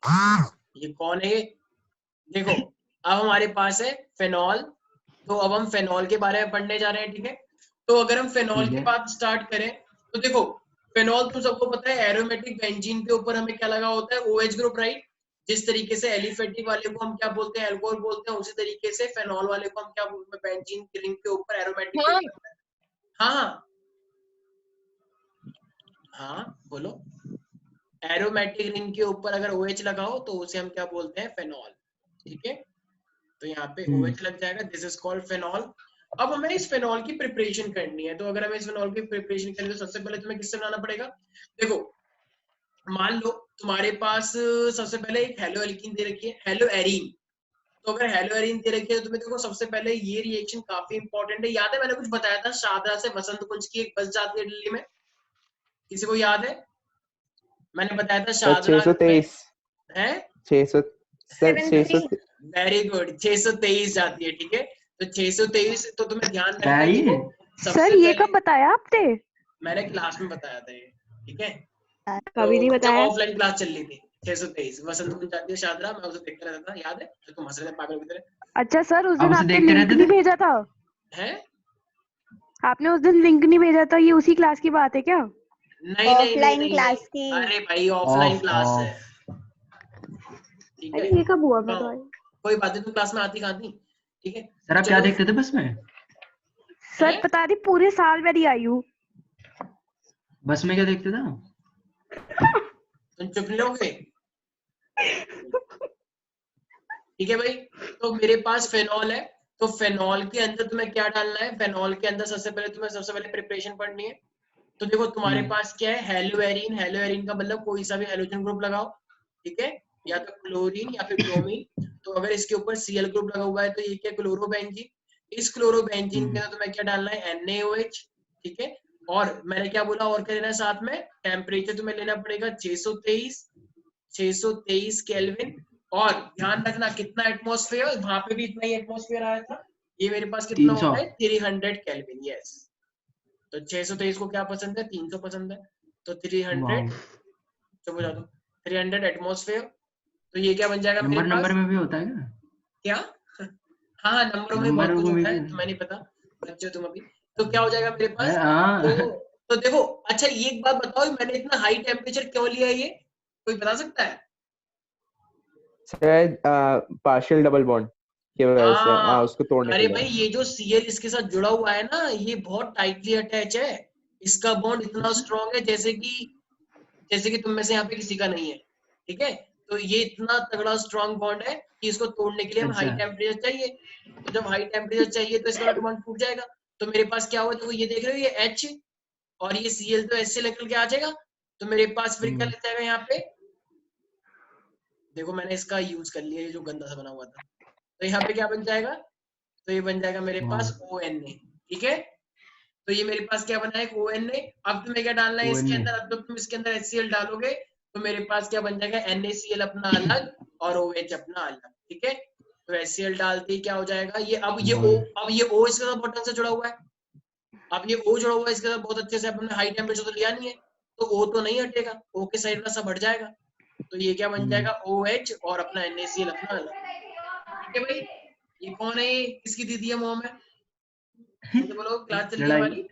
ये कौन है? देखो अब हमारे पास है फेनॉल, तो अब हम फेनॉल के बारे में पढ़ने जा रहे हैं, ठीक है। तो अगर हम फेनॉल की बात स्टार्ट करें तो देखो फेनॉल तो सबको पता है एरोमेटिक बेंजीन के ऊपर हमें क्या लगा होता है, OH ग्रुप, राइट। जिस तरीके से एलिफेटिक वाले को हम क्या बोलते हैं, अल्कोहल बोलते हैं, उसी तरीके से फेनॉल वाले को हम क्या बोलते हैं, बेंजीन की रिंग के ऊपर एरोमेटिक के ऊपर। हाँ हाँ हाँ बोलो। एरोमेटिक रिंग के ऊपर अगर OH लगाओ तो उसे हम क्या बोलते हैं, फेनॉल, ठीक है। तो यहाँ पे OH लग जाएगा, दिस इज कॉल्ड फेनॉल। अब हमें इस फेनॉल की प्रिपरेशन करनी है, तो अगर हमें इस फेनॉल की प्रिपरेशन करनी है तो सबसे पहले तुम्हें किससे बनाना पड़ेगा। देखो मान लो तुम्हारे पास सबसे पहले एक हेलो एल्कीन दे रखी है, हेलो एरीन। तो अगर हेलो एरीन दे रखी है तो तुम्हें देखो सबसे पहले ये रिएक्शन काफी इंपॉर्टेंट है। याद है मैंने कुछ बताया था, शारदा से वसंत कुंज की एक बस जाती है दिल्ली में, किसी को याद है? मैंने बताया था शारदा 623 है 600 सर 600 वेरी गुड 623 जाती है, ठीक है। तो 623 तो तुम्हें ध्यान रखना है। देखो सर ये कब बताया आपने? मैंने क्लास में बताया था ये, ठीक है। कभी नहीं तो जब बताया। ऑफलाइन क्लास चल रही थी 623 वसंत कुंज जाती है शारदा, मैं उसे देखता रहता था, याद है? तो तुम हंस रहे थे पागल की तरह। अच्छा सर उस दिन आपने लिंक नहीं भेजा था? है आपने उस दिन लिंक नहीं भेजा था, ये उसी क्लास की बात है क्या? नहीं ऑफलाइन क्लास की। अरे भाई ऑफलाइन क्लास है, ठीक है। ये कब हुआ? बताओ। कोई बात नहीं, तुम क्लास में आती कहाँ थी, ठीक है। सर आप क्या देखते थे बस में? सर पता नहीं पूरे साल मेरी आई हूँ। बस में क्या देखते था? तुम चुप नहीं रहोगे, ठीक है भाई। तो मेरे पास फेनॉल है, तो फेनॉल के अंदर तुम्हें क्या डालना है, फेनॉल के अंदर सबसे पहले प्रिपरेशन पढ़नी है। तो देखो तुम्हारे पास क्या है, हेलो एरीन। हेलो एरीन का मतलब कोई सा भी हेलोजन ग्रुप लगाओ, ठीक है, या तो क्लोरीन या फिर ब्रोमीन। तो अगर इसके ऊपर Cl ग्रुप लगा हुआ है तो ये क्या, क्लोरोबेंजीन। इस क्लोरोबेंजीन के अंदर तुम्हें क्या डालना है, NaOH, ठीक है। और मैंने क्या बोला, और क्या लेना है साथ में, टेम्परेचर तुम्हें लेना पड़ेगा 623 केल्विन। और ध्यान रखना कितना एटमॉस्फेयर, वहां पे भी इतना ही एटमॉस्फेयर आया था, ये मेरे पास कितना 300 होता है, 300 केल्विन, यस। तो 623 को क्या पसंद है, 300 पसंद है, तो 300, चुप हो जाओ, 300 एटमॉस्फेयर। तो ये क्या बन जाएगा मेरे पास, नंबर में भी होता है क्या? क्या? हाँ नंबरों में बहुत कुछ होता है, तुम्हें नहीं पता, बच्चे तुम अभी। तो क्या हो जाएगा मेरे पास, तो देखो अच्छा ये एक बात बताओ, मैंने इतना हाई टेम्परेचर क्यों लिया है, ये कोई बता सकता है? शायद पार्शियल डबल बॉन्ड की वजह से उसको तोड़ने के अरे लिए। भाई ये जो Cl इसके साथ जुड़ा हुआ है ना, ये बहुत टाइटली अटैच है, इसका बॉन्ड इतना स्ट्रॉन्ग है जैसे कि तुम में से यहाँ पे किसी का नहीं है, ठीक है। तो ये इतना तगड़ा स्ट्रॉन्ग बॉन्ड है कि इसको तोड़ने के लिए हमें हाई टेम्परेचर चाहिए। तो जब हाई टेम्परेचर चाहिए तो इसका बॉन्ड टूट जाएगा। तो मेरे पास क्या हुआ, देखो ये देख रहे हो, ये H और ये Cl तो ऐसे निकल के आ जाएगा। तो मेरे पास फिर क्या लग जाएगा यहाँ पे, देखो मैंने इसका यूज कर लिया, ये जो गंदा सा बना हुआ था। तो यहाँ पे क्या बन जाएगा, तो ये बन जाएगा मेरे पास ONA, ठीक है। तो ये मेरे पास क्या बना है, ONA। अब तुम्हें क्या डालना है इसके अंदर, अब जब तुम इसके अंदर HCl डालोगे तो मेरे पास क्या बन जाएगा, NaCl अपना अलग और OH अपना अलग, ठीक है। तो HCl डालते ही क्या हो जाएगा, ये अब ये O इसके साथ बटन से जुड़ा हुआ है। अब ये O जुड़ा हुआ है इसके साथ बहुत अच्छे से, अब हमने हाई टेम्परेचर तो लिया नहीं है, तो O तो नहीं हटेगा, O के साइड में सब हट जाएगा। तो ये क्या बन जाएगा, OH और अपना NaCl अपना अलग, ठीक है भाई। ये कौन है, ये किसकी दीदी है मुंह में, तो बोलो क्लास चल रही है हमारी,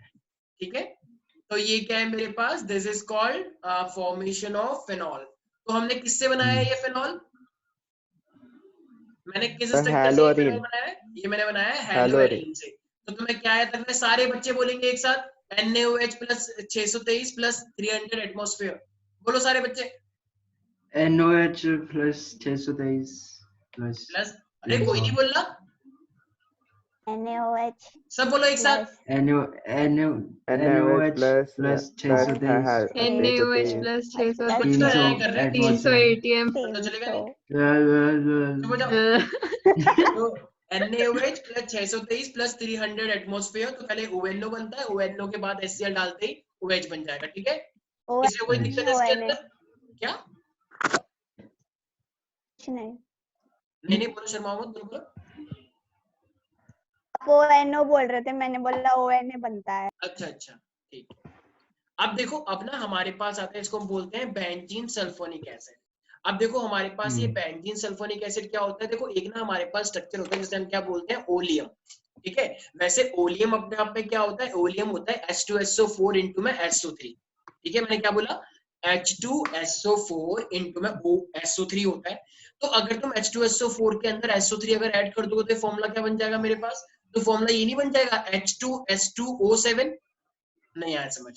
ठीक है। तो ये क्या है मेरे पास, this is called formation of phenol. तो हमने किससे बनाया है ये फेनॉल, मैंने किस स्ट्रक्चर से ये फेनॉल बनाया है, ये मैंने बनाया है हेलो एरीन से। तो तुम्हें क्या याद रखना है, सारे बच्चे बोलेंगे एक साथ, NaOH प्लस 623 प्लस 300 एटमॉस्फेयर, बोलो सारे बच्चे। NaOH प्लस 623 प्लस, अरे कोई नहीं बोल रहा, NaOH सब बोलो एक साथ, NaOH प्लस 623 NaOH प्लस 623 कुछ तो है कर रहे, 300 ATM पता चलेगा नहीं, चुप हो जाओ। तो NaOH प्लस 623 प्लस 300 एटमॉस्फेयर, तो पहले ONO बनता है, ONO के बाद HCl डालते ही OH बन जाएगा, ठीक है। इसमें कोई दिक्कत है इसके अंदर क्या? नहीं बोलो, शर्माओ मत, बोलो। ONO बोल रहे थे, मैंने बोला ONA बनता है। अच्छा ठीक है। अब देखो, अब ना हमारे पास आता है, इसको हम बोलते हैं बेंजीन सल्फोनिक एसिड। अब देखो हमारे पास ये बेंजीन सल्फोनिक एसिड क्या होता है, देखो एक ना हमारे पास स्ट्रक्चर होता है जिसे हम क्या बोलते हैं, ओलियम। ठीक है, वैसे ओलियम अपने आप में क्या होता है, ओलियम होता है H2SO4 इंटू में SO3। ठीक है, मैंने क्या बोला, H2SO4 इंटू में SO3 होता है। तो अगर तुम H2SO4 के अंदर SO3 अगर ऐड कर दोगे तो फॉर्मूला क्या बन जाएगा मेरे पास, तो फॉर्मूला ये नहीं बन जाएगा H2S2O7? नहीं आया समझ?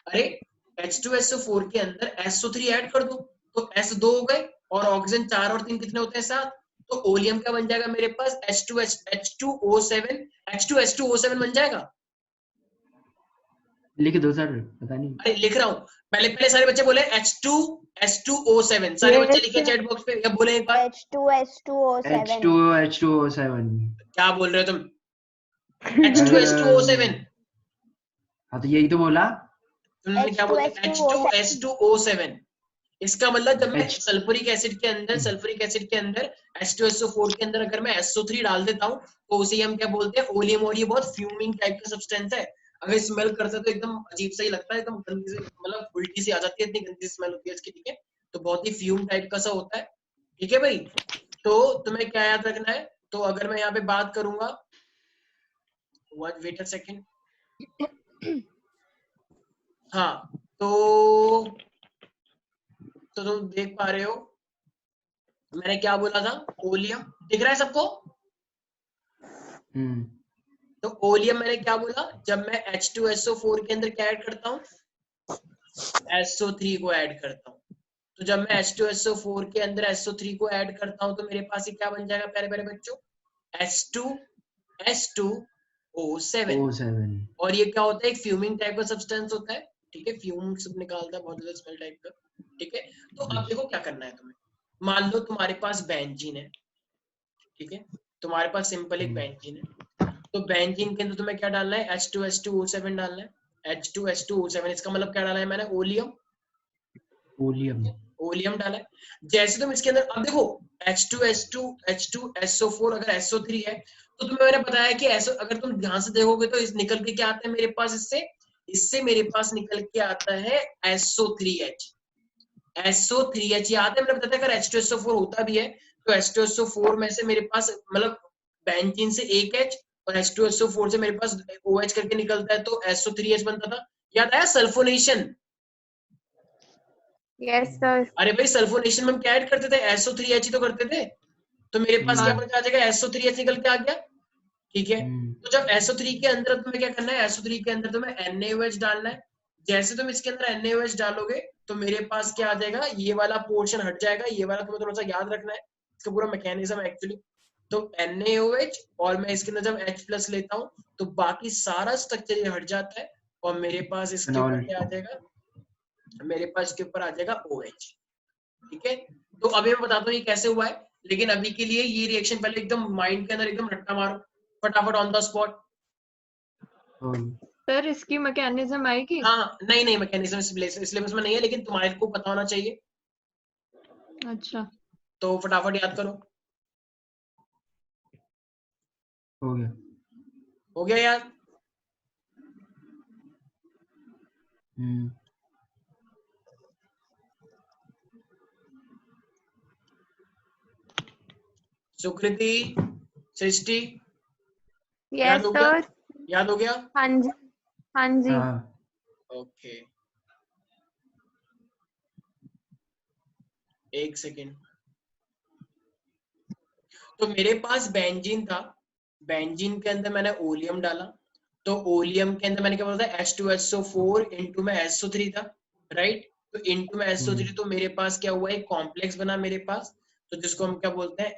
अरे H2SO4 के अंदर SO3 ऐड कर दो तो S 2 हो गए, और ऑक्सीजन 4 और 3 कितने होते हैं, 7। तो ओलियम क्या बन जाएगा मेरे पास, H2O7, H2S2O7 बन जाएगा। लिख दो सर, पता नहीं। अरे लिख रहा हूँ, पहले सारे बच्चे बोले H2S2O7, सारे बच्चे लिखे चैट बॉक्स पे, या बोले एक बार H2S2O7। H2H2O7। क्या बोल रहे हो तुम, H2S2O7? हाँ तो यही तो बोला। तुमने क्या बोला, H2S2O7। इसका मतलब जब मैं सल्फ्यूरिक एसिड के अंदर H2SO4 के अंदर अगर मैं SO3 डाल देता हूँ तो उसे हम क्या बोलते हैं, ओलियम। और ये बहुत फ्यूमिंग टाइप का सब्सटेंस है, अगर स्मेल करते हैं तो एकदम अजीब सा ही लगता है, एकदम गंदी से, मतलब उल्टी सी आ जाती है, इतनी गंदी स्मेल होती है इसकी। ठीक है, तो बहुत ही फ्यूम टाइप का सा होता है। ठीक है भाई, तो तुम्हें क्या याद रखना है, तो अगर मैं यहाँ पे बात करूंगा, वेट अ सेकेंड, हाँ तो तुम देख पा रहे हो मैंने क्या बोला था, ओलियम दिख रहा है सबको? तो ओलियम मैंने क्या बोला, जब मैं H2SO4 के अंदर क्या ऐड करता हूँ, SO3 को ऐड करता हूँ। तो जब मैं H2SO4 के अंदर SO3 को ऐड करता हूँ तो मेरे पास ये क्या बन जाएगा प्यारे प्यारे बच्चों, H2S2O7। और ये क्या होता है, एक फ्यूमिंग टाइप का सब्सटेंस होता है। ठीक है, फ्यूम सब निकालता है, बहुत ज्यादा स्मेल टाइप का। ठीक है, तो अब देखो क्या करना है तुम्हें, मान लो तुम्हारे पास बेंजीन है। ठीक है, तुम्हारे पास सिंपल एक बेंजीन है, तो बेंजीन के अंदर तुम्हें क्या डालना है, H2S2O7 डालना है। H2S2O7 इसका मतलब क्या डाला है मैंने, ओलियम डाला है। जैसे तुम इसके अंदर, अब देखो H2SO4 अगर SO3 है तो तुम्हें मैंने बताया कि अगर तुम ध्यान से देखोगे तो इस निकल के क्या आता है मेरे पास, इससे मेरे पास निकल के आता है SO3H। याद है मैंने बताया अगर H2SO4 होता भी है तो H2SO4 में से मेरे पास, मतलब बेंजीन से एक H और H2SO4 से मेरे पास OH करके निकलता है तो SO3H बनता था। याद आया सल्फोनेशन? Yes sir. अरे भाई सल्फोनेशन में हम क्या ऐड करते थे, SO3H ही तो करते थे। तो मेरे पास क्या बन जाएगा, SO3H निकल के आ गया। ठीक है, तो जब SO3 के अंदर तुम्हें क्या करना है, SO3 के अंदर तुम्हें NaOH डालना है। जैसे तुम इसके अंदर NaOH डालोगे तो मेरे पास क्या आ जाएगा, ये वाला पोर्शन हट जाएगा, ये वाला तुम्हें थोड़ा सा याद रखना है, इसका पूरा मैकेनिज्म एक्चुअली। तो NaOH और मैं इसके अंदर जब H+ लेता हूँ तो बाकी सारा स्ट्रक्चर ये हट जाता है और मेरे पास इसके ऊपर क्या आ जाएगा, मेरे पास इसके ऊपर आ जाएगा OH। ठीक है, तो अभी मैं बताता हूँ ये कैसे हुआ है, लेकिन अभी के लिए ये रिएक्शन पहले एकदम माइंड के अंदर एकदम रट्टा मारो फटाफट ऑन द स्पॉट। सर इसकी मैकेनिज्म आएगी? हाँ नहीं मैकेनिज्म सिलेबस में नहीं है, लेकिन तुम्हारे को पता होना चाहिए। अच्छा, तो फटाफट याद करो। हो गया याद? सुकृति, सृष्टि, यस सर। याद हो गया? हाँ जी, हाँ जी। ओके, एक सेकेंड। तो मेरे पास बेंजीन था, बेंजीन के अंदर मैंने ओलियम डाला, तो ओलियम के अंदर मैंने क्या बोला था, H2SO4 इंटू में SO3 था, राइट? तो इंटू में SO3, तो मेरे पास क्या हुआ, एक कॉम्प्लेक्स बना मेरे पास, तो जिसको हम क्या बोलते हैं,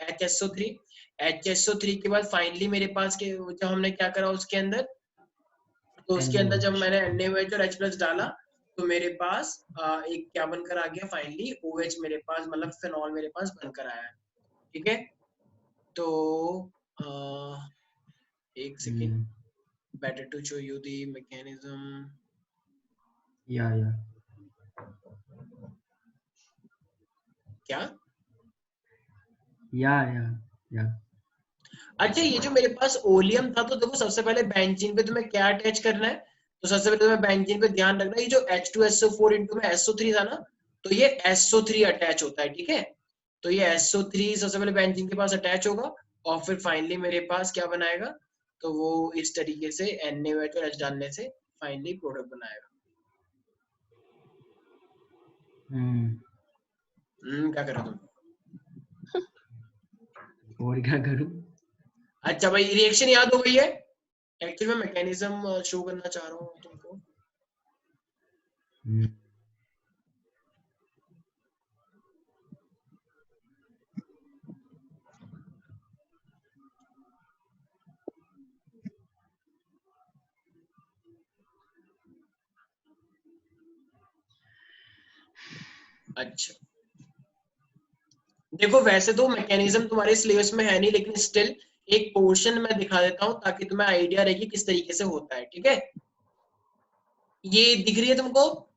HSO3 के बाद फाइनली मेरे पास के जब हमने क्या करा उसके अंदर, तो उसके अंदर जब मैंने NaOH और H+ डाला तो मेरे पास एक क्या बनकर आ गया फाइनली, OH मेरे पास, मतलब फिनॉल मेरे पास बनकर आया है। ठीक है, तो एक second, better to show you the mechanism. क्या? अच्छा, ये जो मेरे पास ओलियम था, तो देखो सबसे पहले बेंजीन पे तुम्हें क्या अटैच करना है, तो सबसे पहले तुम्हें बेंजीन पे ध्यान रखना है, ये जो H2SO4 इंटू में SO3 था ना, तो ये SO3 अटैच होता है, ठीक है। तो ये SO3 सबसे पहले बेंजीन के पास अटैच होगा और फिर फाइनली मेरे पास क्या बनाएगा, तो वो इस तरीके से NaOH और H डालने से फाइनली प्रोडक्ट बनाएगा। क्या करो तुम? और क्या करूं? अच्छा भाई, रिएक्शन याद हो गई है? एक्चुअली मैं मैकेनिज्म शो करना चाह रहा हूँ तुमको। अच्छा देखो, वैसे तो मैकेनिज्म तुम्हारे सिलेबस में है नहीं, लेकिन स्टिल एक पोर्शन मैं दिखा देता हूँ ताकि तुम्हें आइडिया रहे कि किस तरीके से होता है, ठीक है। ये दिख रही है तुमको?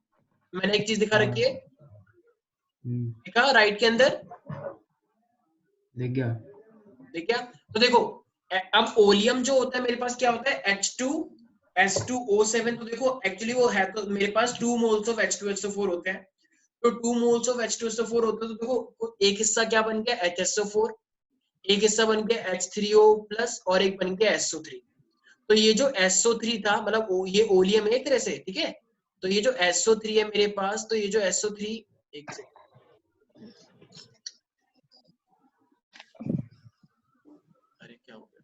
मैंने एक चीज दिखा रखी है, देखा राइट के अंदर? देख गया। ठीक है, तो देखो अब ओलियम जो होता है मेरे पास क्या होता है, H2S2O7। तो देखो एक्चुअली वो है, तो मेरे पास 2 मोल्स ऑफ H2SO4 होते हैं। तो 2 मोल्स ऑफ H2SO4 होते हैं, तो देखो एक हिस्सा क्या बन गया, HSO4, एक हिस्सा बन गया H3O+ और एक बन गया SO3। तो ये जो SO3 था, मतलब ये ओलियम है एक तरह से, ठीक है। तो ये जो SO3 है मेरे पास, तो ये जो SO3, एक सेकंड, अरे क्या हो गया,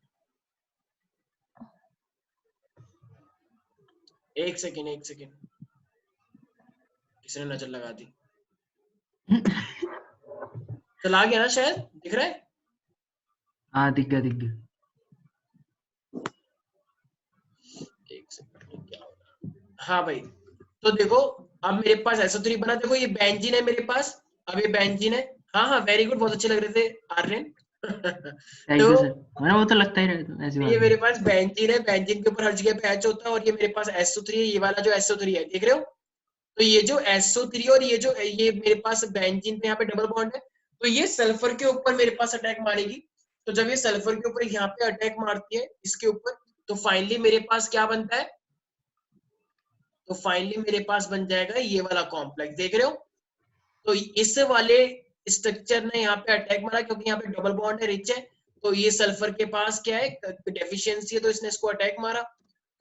एक सेकंड, किसी ने नजर लगा दी। चला गया ना शायद, दिख रहा है? हाँ दिख गया। एक सेकंड, क्या हो रहा? हाँ भाई, तो देखो अब मेरे पास SO3 बना। देखो ये बेंजीन है मेरे पास, अब ये बेंजीन है। हाँ वेरी गुड, बहुत अच्छे लग रहे थे आर्यन। Thank you sir. मैंने वो तो लगता ही रहता ऐसी बात ये नहीं। मेरे पास बेंजीन है, बेंजीन के ऊपर हर जगह पे H होता है, और ये मेरे पास SO3 है, ये वाला जो SO3 है, देख रहे हो? तो ये जो SO3 और ये मेरे पास बेंजीन पे यहाँ पे डबल बॉन्ड है, तो ये सल्फर के ऊपर मेरे पास अटैक मारेगी। तो जब ये सल्फर के ऊपर यहाँ पे अटैक मारती है इसके ऊपर, तो फाइनली मेरे पास क्या बनता है, तो फाइनली मेरे पास बन जाएगा ये वाला कॉम्प्लेक्स, देख रहे हो? तो इस वाले स्ट्रक्चर ने यहाँ पे अटैक मारा, क्योंकि यहाँ पे डबल बॉन्ड है, रिच है। तो ये सल्फर के पास क्या है, डेफिशिएंसी है, तो इसने इसको अटैक मारा।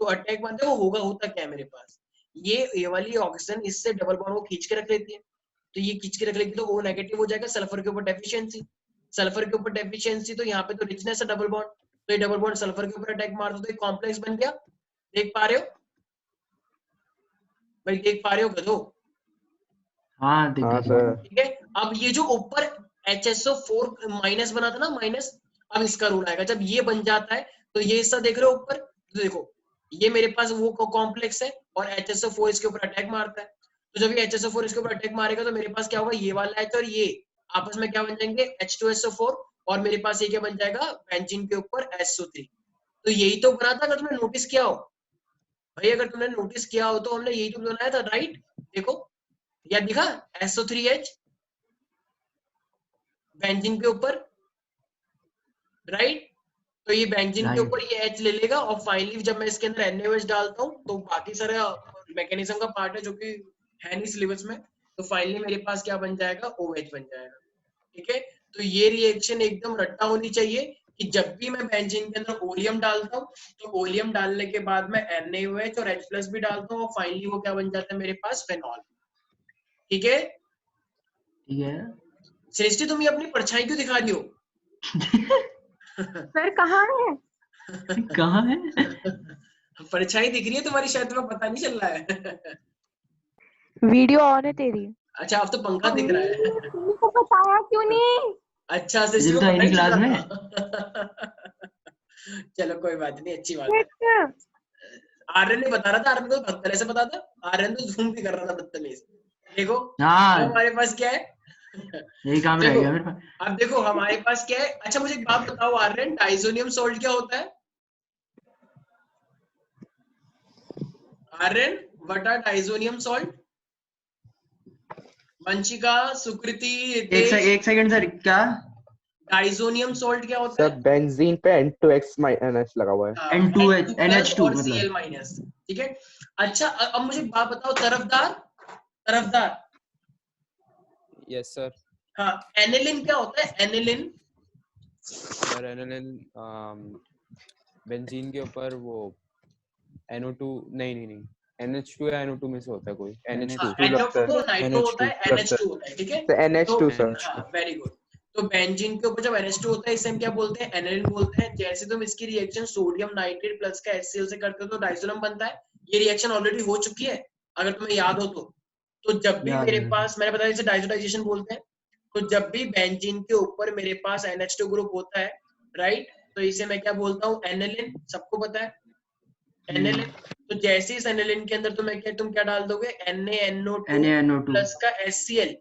तो अटैक मारते वो होता क्या है मेरे पास, ये वाली ऑक्सीजन इससे डबल बॉन्ड को खींच के रख लेती है। तो ये खींच के रख लेती है, तो O नेगेटिव हो जाएगा, सल्फर के ऊपर डेफिशिएंसी, तो यहाँ पे तो रिचनेस है डबल बॉन्ड, तो ये डबल बॉन्ड सल्फर के ऊपर अटैक मारता, तो एक कॉम्प्लेक्स बन गया। देख पा रहे हो भाई, देख पा रहे हो गधो? हाँ दिख हाँ गया। सर। ठीक है, अब ये जो ऊपर HSO4 माइनस बना था ना, माइनस, अब इसका रूल आएगा जब ये बन जाता है। तो ये हिस्सा देख रहे हो ऊपर, तो देखो ये मेरे पास वो कॉम्प्लेक्स है और HSO4 इसके ऊपर अटैक मारता है। तो जब ये HSO4 इसके ऊपर अटैक मारेगा, तो मेरे पास क्या होगा, ये वाला H और ये आपस में क्या बन जाएंगे, H2SO4, और मेरे पास ये क्या बन जाएगा, बेंजीन के ऊपर SO3। तो यही तो बना था, अगर तुमने नोटिस किया हो भाई, अगर तुमने नोटिस किया हो तो हमने यही तो बनाया था, राइट? देखो या दिखा, SO3H बेंजीन के ऊपर, राइट? तो ये बेंजीन के ऊपर ये H ले लेगा, और फाइनली जब मैं इसके अंदर NaOH डालता हूँ, तो बाकी सारा मैकेनिज्म का पार्ट है जो कि है नहीं सिलेबस में, तो फाइनली मेरे पास क्या बन जाएगा, OH बन जाएगा। ठीक है, तो ये रिएक्शन एकदम रट्टा होनी चाहिए कि जब भी मैं बेंजीन के अंदर ओलियम डालता हूँ, तो ओलियम डालने के बाद मैं NaOH और H+ भी डालता हूँ, और फाइनली वो क्या बन जाता है मेरे पास, फेनॉल। ठीक है श्रेष्ठी, तुम ये अपनी परछाई क्यों दिखा रही हो? सर कहाँ है? कहाँ है? परछाई दिख रही है तुम्हारी, शायद तुम्हें पता नहीं चल रहा है। वीडियो ऑन है तेरी। अच्छा, अब तो पंखा दिख रहा है। तुमको बताया क्यों नहीं? अच्छा सृष्टि को पता ही क्लास में। चलो कोई बात नहीं, अच्छी बात है। आर्यन ने बता रहा था, आर्यन को पहले से पता था, आर्यन तो जूम भी कर रहा था बदतमीज। देखो हमारे पास क्या है, यही काम रह गया मेरे पास। अब देखो हमारे पास क्या है। अच्छा मुझे एक बात बताओ आर्यन, डाइजोनियम सॉल्ट क्या होता है? Aryan, what are diazonium salt? Vanshika, Sukriti, एक सेकंड सर, क्या डाइजोनियम सॉल्ट क्या होता है? सब बेंजीन पे N2X- लगा हुआ है। N2H NH2 और यस सर। हाँ, एनिलिन क्या होता है? एनिलिन सर एनिलिन बेंजीन के ऊपर वो NO2 नहीं NH2 या NO2 में से होता है कोई NH2 NO2 तो नाइट्रो होता है, NH2 होता है, ठीक है? तो NH2 सर। हाँ, वेरी गुड। तो बेंजीन के ऊपर जब NH2 होता है इसे हम क्या बोलते हैं? एनिलिन बोलते हैं। जैसे तुम इसकी रिएक्शन सोडियम नाइट्रेट प्लस का HCl से करते हो तो डाइसोलम बनता है। ये रिएक्शन ऑलरेडी हो चुकी है अगर तुम्हें याद हो तो जब भी मेरे पास, मैंने बताया इसे डाइसोडाइजेशन बोलते हैं, तो जब भी बेंजीन के ऊपर मेरे पास NH2 ग्रुप होता है, राइट, तो इसे मैं क्या बोलता हूँ? एनिलिन। सबको पता है एनिलिन। तो जैसे इस एनिलिन के अंदर तुम क्या डाल दोगे? NaNO2 प्लस का HCl,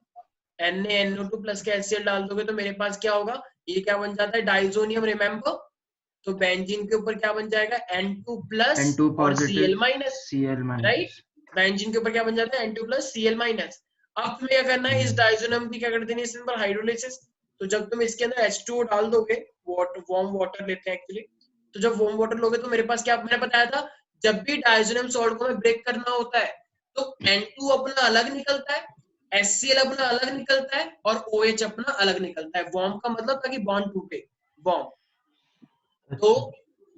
NaNO2 प्लस का HCl डाल दोगे तो मेरे पास क्या होगा? ये क्या बन जाता है? Diazonium, remember? तो बेंजीन के ऊपर क्या बन जाएगा? N2 प्लस और Cl माइनस, राइट? बेंजीन के ऊपर क्या बन जाता है? N2 plus Cl minus. अब तुम्हें क्या करना है? इस डाइजोनियम की क्या कर देनी है? Simple hydrolysis. तो जब तुम इसके अंदर H2O डाल दोगे, वार्म वाटर लेते हैं एक्चुअली, तो जब वार्म वाटर लोगे तो मेरे पास क्या, मैंने बताया था, जब भी डाइजोनियम सॉल्ट को हमें ब्रेक करना होता है तो N2 अपना अलग निकलता है, HCl अपना अलग निकलता है और OH अपना अलग निकलता है। वार्म का मतलब ताकि बॉन्ड टूटे, वार्म। तो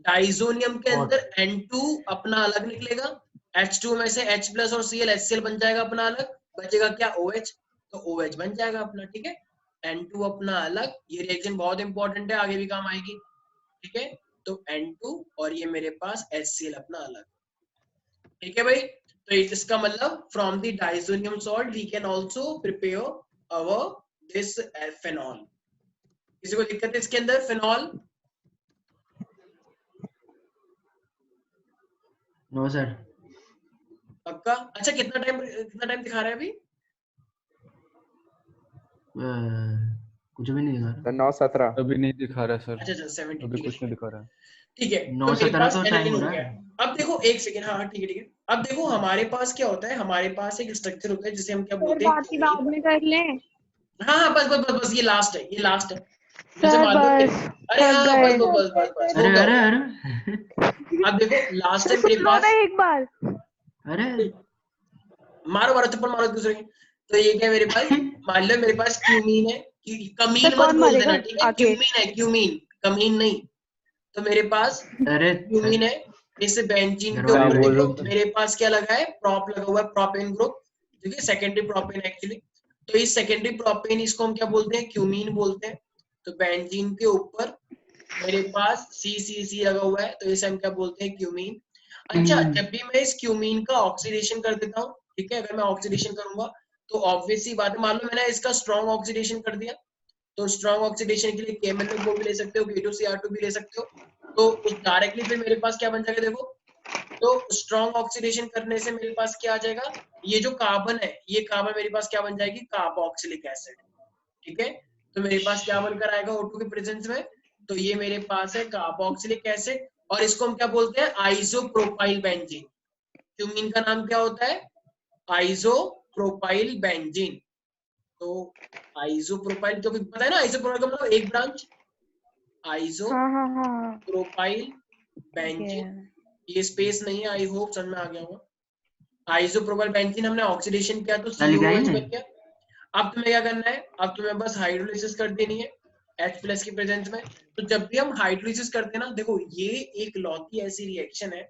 डाइजोनियम के अंदर N2 अपना अलग निकलेगा, H2 में से H प्लस और Cl HCl बन जाएगा अपना अलग, बचेगा क्या? OH। तो OH बन जाएगा अपना, ठीक है? N2 अपना अलग। ये रिएक्शन बहुत इंपॉर्टेंट है, आगे भी काम आएगी, ठीक है? तो N2 और ये मेरे पास HCl अपना अलग, ठीक है भाई? तो इसका मतलब from the diazonium salt we can also prepare our this phenol. किसी को दिक्कत है इसके अंदर? फेनॉल? No sir. पक्का? अच्छा, कितना टाइम दिखा रहा है अभी? कुछ भी नहीं दिखा रहा। 9:17 अभी नहीं दिखा रहा सर। अच्छा 70, अभी कुछ नहीं दिखा रहा। ठीक है। तो 9:17 मेरे पास तो एनिलिन टाइम हो हो रहा गया। है। अब देखो एक सेकेंड, हाँ ठीक है ठीक है। अब देखो हमारे पास क्या होता है, हमारे पास एक स्ट्रक्चर होता है जिसे हम क्या सर बोलते हैं? बाकी बाद में कर लें। हाँ हाँ, बस बस बस बस, ये लास्ट है, ये लास्ट है। जैसे सर मान लो बस अरे थक हाँ, बस गए। बस बस बस बस, हो अरे गया हो अरे गया। अरे अब देखो लास्ट टाइम मेरे सुन लो पास, ना एक बार। अरे मारो मारो थप्पड़ मारो एक दूसरे के। तो ये क्या मेरे पास, मान लो मेरे पास क्यूमीन है, कमीन सर मत कौन बोल मरेगा देना, ठीक है? आके? क्यूमीन है, क्यूमीन, कमीन नहीं। तो मेरे पास अरे क्यूमीन है, इस बेंजीन के दरवाजा हाँ, ऊपर बोल देखो रहा हूँ। मेरे पास क्या लगा है? प्रॉप लगा हुआ है, प्रोपेन ग्रुप, ठीक है? Secondary propane actually. तो इस सेकेंडरी प्रोपेन, इसको हम क्या बोलते हैं? क्यूमीन बोलते हैं। तो बेंजीन के ऊपर मेरे पास सी लगा हुआ है, तो इसे हम क्या बोलते हैं? क्यूमीन। अच्छा, जब भी मैं इस क्यूमीन का ऑक्सीडेशन कर देता हूँ, ठीक है, अगर मैं ऑक्सीडेशन करूंगा तो ऑब्वियस सी बात है, मान लो मैंने इसका स्ट्रॉन्ग ऑक्सीडेशन कर दिया, तो स्ट्रॉन्ग ऑक्सीडेशन के लिए KMnO भी ले सकते हो, K2Cr2 भी ले सकते हो। तो उस डायरेक्टली फिर मेरे पास क्या बन जाएगा? देखो, तो स्ट्रॉन्ग ऑक्सीडेशन करने से मेरे पास क्या आ जाएगा? ये जो कार्बन है, ये कार्बन मेरे पास क्या बन जाएगी? कार्बोक्सिलिक एसिड, ठीक है? तो मेरे पास क्या बनकर आएगा O2 के प्रेजेंस में? तो ये मेरे पास है कार्बोक्सिलिक एसिड, और इसको हम क्या बोलते हैं? Isopropyl benzene. क्यूमीन का नाम क्या होता है? Isopropyl benzene. तो आइसोप्रोपाइल, क्योंकि पता है ना आइसोप्रोपाइल का मतलब एक ब्रांच, आइसोप्रोपाइल हाँ। बेंजीन। ये स्पेस नहीं है, आई होप समझ में आ गया होगा। आइसोप्रोपाइल बेंजीन हमने ऑक्सीडेशन किया तो COH बन गया। अब तुम्हें क्या करना है? अब तुम्हें बस हाइड्रोलिसिस कर देनी है H प्लस की प्रेजेंस में। तो जब भी हम हाइड्रोलिसिस करते हैं ना, देखो ये एक लौती ऐसी रिएक्शन है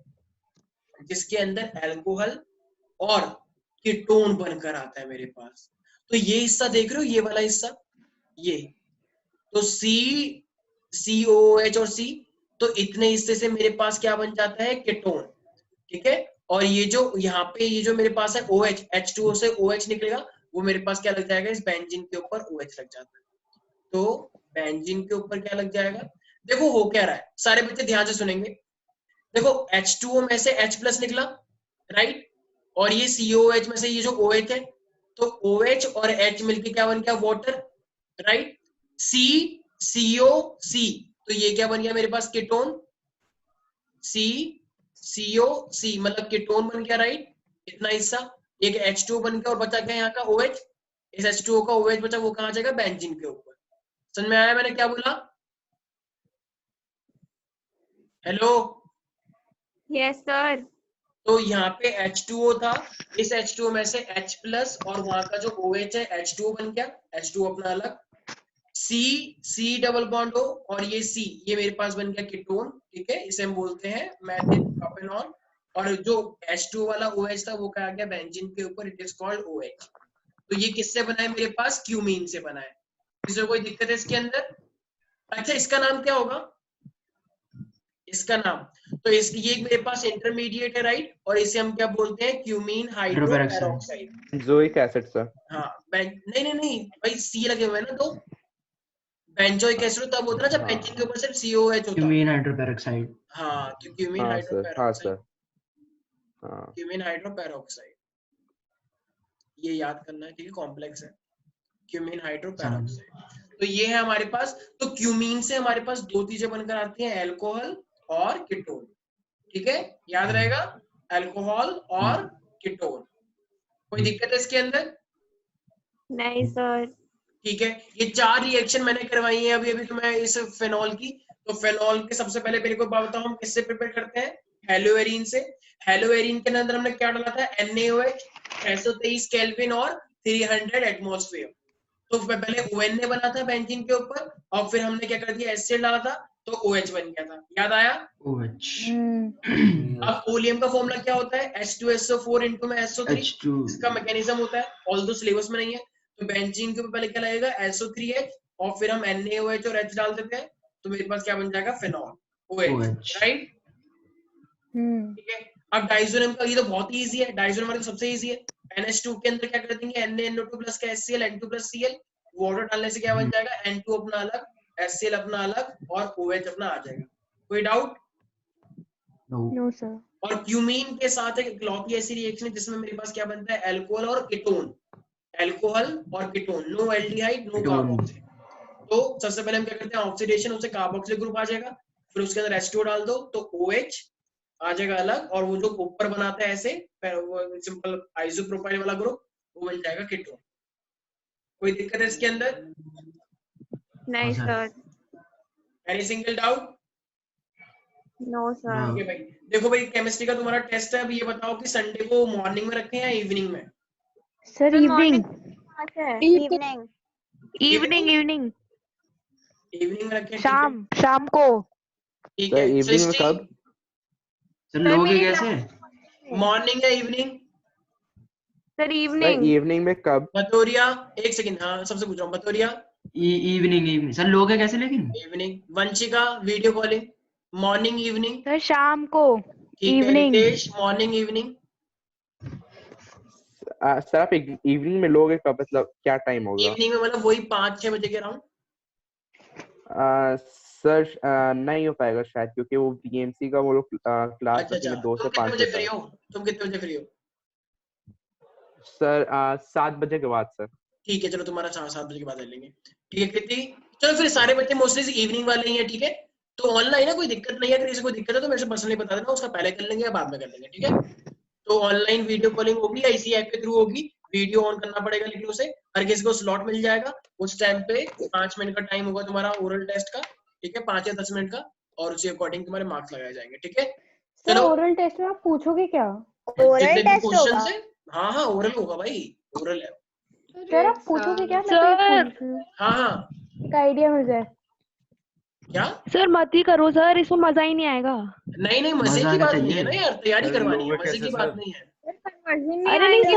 जिसके अंदर अल्कोहल और कीटोन बनकर आता है मेरे पास। तो ये हिस्सा देख रहे हो, ये वाला हिस्सा, ये तो COH और C, तो इतने हिस्से से मेरे पास क्या बन जाता है? कीटोन, ठीक है? और ये जो यहाँ पे ये जो मेरे पास है OH, H2O से OH निकलेगा, वो मेरे पास क्या लग जाएगा? इस बेंजीन के ऊपर OH लग जाता है। तो बेंजीन के ऊपर क्या लग जाएगा? देखो हो क्या रहा है, सारे बच्चे ध्यान से सुनेंगे। देखो H2O में से H प्लस निकला, राइट, और ये COH में से ये जो OH है, तो OH और H मिलके क्या बन गया? Water, right? COC, तो ये क्या बन गया मेरे पास? कीटोन। COC मतलब कीटोन बन गया, राइट? इतना हिस्सा, एक H2O बन गया और बचा क्या यहाँ का? OH। इस H2O का OH बचा, वो कहाँ जाएगा? बेंजीन के ऊपर। समझ में आया मैंने क्या बोला? हेलो? Yes sir. तो यहाँ पे H2O था, इस H2O में से H प्लस और वहां का जो OH है H2O बन गया, H2O अपना अलग, C डबल बॉन्ड O और ये C, ये मेरे पास बन गया कीटोन, ठीक है, इसे हम बोलते हैं मेथिल प्रोपेनॉल। और जो H2O वाला OH था वो क्या आ गया बेंजीन के ऊपर, इट इज कॉल्ड OH। तो ये किससे बना है मेरे पास, क्यूमीन से बना है। किसी को कोई दिक्कत है इसके अंदर? अच्छा इसका नाम क्या होगा, इसका नाम, तो ये मेरे पास इंटरमीडिएट है राइट, और इसे हम क्या बोलते हैं, cumene hydroperoxide. Benzoic acid sir. हाँ नहीं भाई सी लगे हुए हैं ना, तो बेंजोइक एसिड तब होता है ना जब बेंजीन के ऊपर सिर्फ COH होता है। Cumene hydroperoxide. हाँ तो क्यूमीन हाँ सर, हाँ हाइड्रोपेरोक्साइड, सर, हाँ। क्यूमीन हाइड्रोपेरोक्साइड, ये याद करना है, ठीक है, कॉम्प्लेक्स है, क्यूमीन हाइड्रोपेरोक्साइड। तो ये है हमारे पास। तो क्यूमीन से हमारे पास दो चीजें बनकर आती हैं, अल्कोहल और कीटोन, ठीक है, याद रहेगा, अल्कोहल और कीटोन। कोई दिक्कत है इसके अंदर? नहीं सर। ठीक है, ये 4 रिएक्शन मैंने करवाई है अभी तुम्हें इस फेनॉल की। तो फेनॉल के सबसे पहले मेरे को बताओ हम किससे प्रिपेयर करते हैं, हेलोएरिन से। हेलोएरिन के अंदर हमने क्या डाला था, NaOH 623 केल्विन और 300 एटमॉस्फेयर। तो पहले ONA बना था बेंजीन के ऊपर, और फिर हमने क्या कर दिया, एसिड डाला था तो OH बन गया था, याद आया? OH। अब ओलियम का फॉर्मूला क्या होता है, H2SO4 इंटू में SO3। इसका मैकेनिज्म होता है, ऑल्दो सिलेबस में नहीं है। तो बेंजीन के ऊपर पहले क्या लगेगा, SO3H, और फिर हम NaOH और H डाल देते हैं, तो मेरे पास क्या बन जाएगा, फेनॉल OH, राइट? ठीक है। अब डाइजोनियम का ये तो बहुत ही इजी है, डाइजोनियम तो सबसे इजी है। NH2 के अंदर क्या कर देंगे, NaNO2 प्लस का HCl, N2 plus Cl, water डालने से क्या बन जाएगा, N2 अपना अलग, HCl अपना अलग और OH अपना आ जाएगा। कोई डाउट? No sir. और क्यूमीन के साथ एक इकलौती ऐसी रिएक्शन है जिसमें मेरे पास क्या बनता है, अल्कोहल और कीटोन, अल्कोहल और ketone, no aldehyde no carboxyl. तो सबसे पहले हम क्या करते हैं, ऑक्सीडेशन, उससे कार्बोक्सिल ग्रुप आ जाएगा, फिर उसके अंदर H2O डाल दो तो OH आ जाएगा अलग, और वो जो ऊपर बनाता है ऐसे सिंपल आइसोप्रोपाइल वाला ग्रुप, वो बन जाएगा कीटोन। कोई दिक्कत है इसके अंदर? नहीं sir. Any single doubt? No sir. ठीक है भाई। देखो भाई केमिस्ट्री का तुम्हारा टेस्ट है, अब ये बताओ कि संडे को मॉर्निंग में रखें या इवनिंग में? Sir evening evening evening evening evening में रखें, शाम को। ठीक सर है। इवनिंग में कब? सर लोगे कैसे? मॉर्निंग या evening? Sir sir evening. Evening में कब? बतौरिया, एक सेकंड, हाँ सबसे पूछ रहा हूँ, बतौरिया इवनिंग। सर लोगे कैसे लेकिन? Evening. Vanshika video calling, morning evening? Sir शाम को। ठीक है। Evening. Ritesh morning evening? Sir आप इवनिंग में लोगे कब, मतलब क्या टाइम होगा? इवनिंग में मतलब वही 5-6 बजे के अराउंड? सर नहीं हो पाएगा शायद, क्योंकि वो बीएमसी का वो लोग क्लास अच्छा रखेंगे 2 से तुम कितने 5 बजे बजे फ्री तक। हो? तुम कितने बजे फ्री हो? सर 7 बजे के बाद सर। ठीक है, चलो तुम्हारा 7 बजे के बाद ले लेंगे। ठीक है कृति, चलो फिर सारे बच्चे मोस्टली इवनिंग वाले ही हैं, ठीक है। तो ऑनलाइन है, कोई दिक्कत नहीं है, अगर किसी को दिक्कत है तो मेरे से पर्सनली बता देना, उसका पहले कर लेंगे या बाद में कर लेंगे, ठीक है। तो ऑनलाइन वीडियो कॉलिंग होगी या इसी ऐप के थ्रू होगी, वीडियो ऑन करना पड़ेगा, लेकिन उसे हर किसी को स्लॉट मिल जाएगा। उस टाइम पे 5 मिनट का टाइम होगा तुम्हारा ओरल टेस्ट का, ठीक है, 5 या 10 मिनट का, और उसी अकॉर्डिंग तुम्हारे मार्क्स लगाए जाएंगे, ठीक है। सर चलो ओरल टेस्ट में आप पूछोगे क्या? ओरल जितने भी टेस्ट क्वेश्चन होगा। है, हाँ ओरल होगा भाई, ओरल है। सर आप पूछोगे क्या? सर हाँ एक आइडिया मिल जाए। क्या? सर मत ही करो सर, इसमें मजा ही नहीं आएगा। नहीं मजे मजा की आना बात नहीं है चाहिए। ना यार, तैयारी सर, करवानी है, लोगे मजे कैसे की बात सर? नहीं है। अरे नहीं